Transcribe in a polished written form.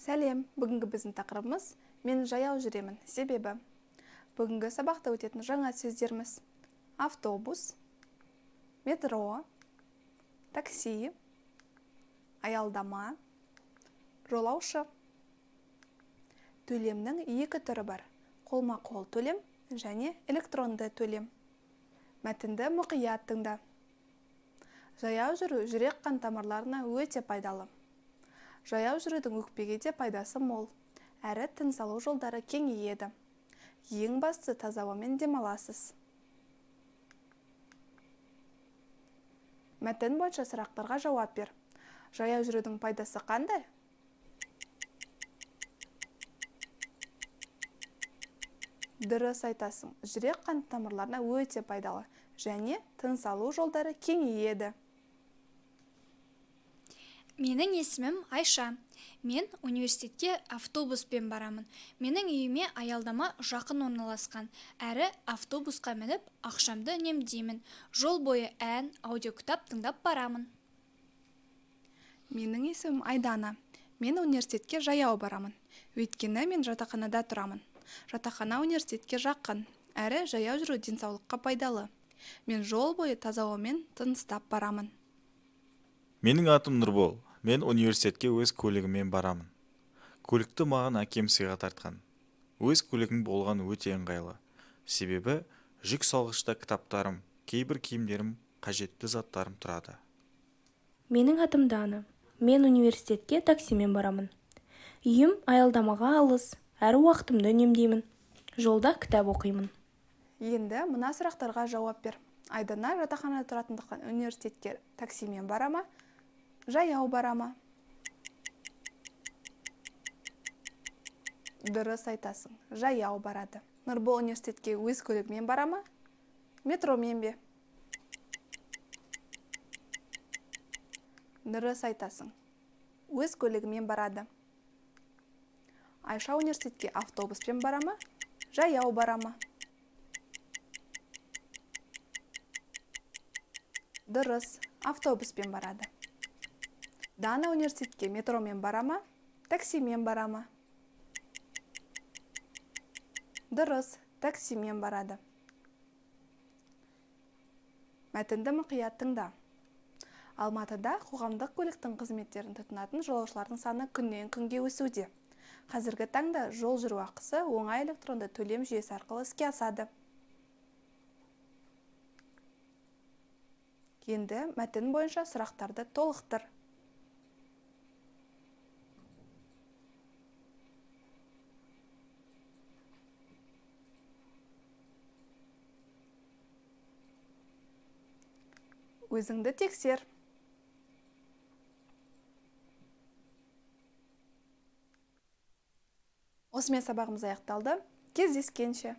Сәлем, бүгінгі біздің тақырыбымыз «Мен жаяу жүремін» себебі. Бүгінгі сабақта өтетін жаңа сөздеріміз: автобус, метро, такси, аялдама, жолаушы. Төлемнің екі түрі бар: қолма-қол төлем және электронды төлем. Мәтінді мұқият тыңда. Жаяу жүру жүрек қан тамырларына өте пайдалы. Жаяу жүрудің өкпеге де пайдасы мол, әрі тыныс алу жолдары кеңейеді. Ең бастысы таза ауамен демаласыз. Мәтін бойынша сұрақтарға жауап бер. Жаяу жүрудің пайдасы қандай? Дұрыс айтасың, жүрек қан тамырларына өте пайдалы және тыныс алу жолдары кеңейеді. Менің есімім Айша. Мен университетке автобуспен барамын. Менің үйіме аялдама жақын орналасқан. Әрі автобусқа мініп, ақшамды үнемдеймін. Жол бойы ән, аудиокітап тыңдап барамын. Менің есімім Айдана. Мен университетке жаяу барамын. Өйткені мен жатақханада тұрамын. Жатақхана университетке жақын, әрі жаяу жүру денсаулыққа пайдалы. Мен жол бойы таза ауамен тыныстап барамын. Менің атым Нұрбол. Мен университетке өз көлігіммен барамын. Көлікті маған әкем сыйға тартқан. Өз көлігім болған өте ыңғайлы. Себебі жүк салғышта кітаптарым, кейбір киімдерім, қажетті заттарым тұрады. Менің атым Дана. Мен университетке таксимен барамын. Үйім аялдамаға алыс, әрі уақытымды үнемдеймін. Жолда кітап оқимын. Енді мына сұрақтарға жауап бер. Айдана жатақханада тұратындықтан университетке таксимен барама, жаяу барама? Дұрыс айтасың, жаяу барады. Нұрбол университетке өз көлігімен барама, метромен бе? Дұрыс айтасың, өз көлігімен барады. Айша университетке автобуспен барама, жаяу барама? Дұрыс, автобуспен барады. Дана университетке метромен барама, таксимен барама? Дұрыс, таксимен барады. Мәтінді мұқият тыңда. Алматыда қоғамдық көліктің қызметтерін тұтынатын жолаушылардың саны күннен күнге өсуде. Қазіргі таңда жол жүру ақысы оңай электронды төлем жүйесі арқылы іске асады. Енді мәтін бойынша сұрақтарды толықтыр. Өзіңді тексер. Осымен сабағымыз аяқталды. Кездескенше.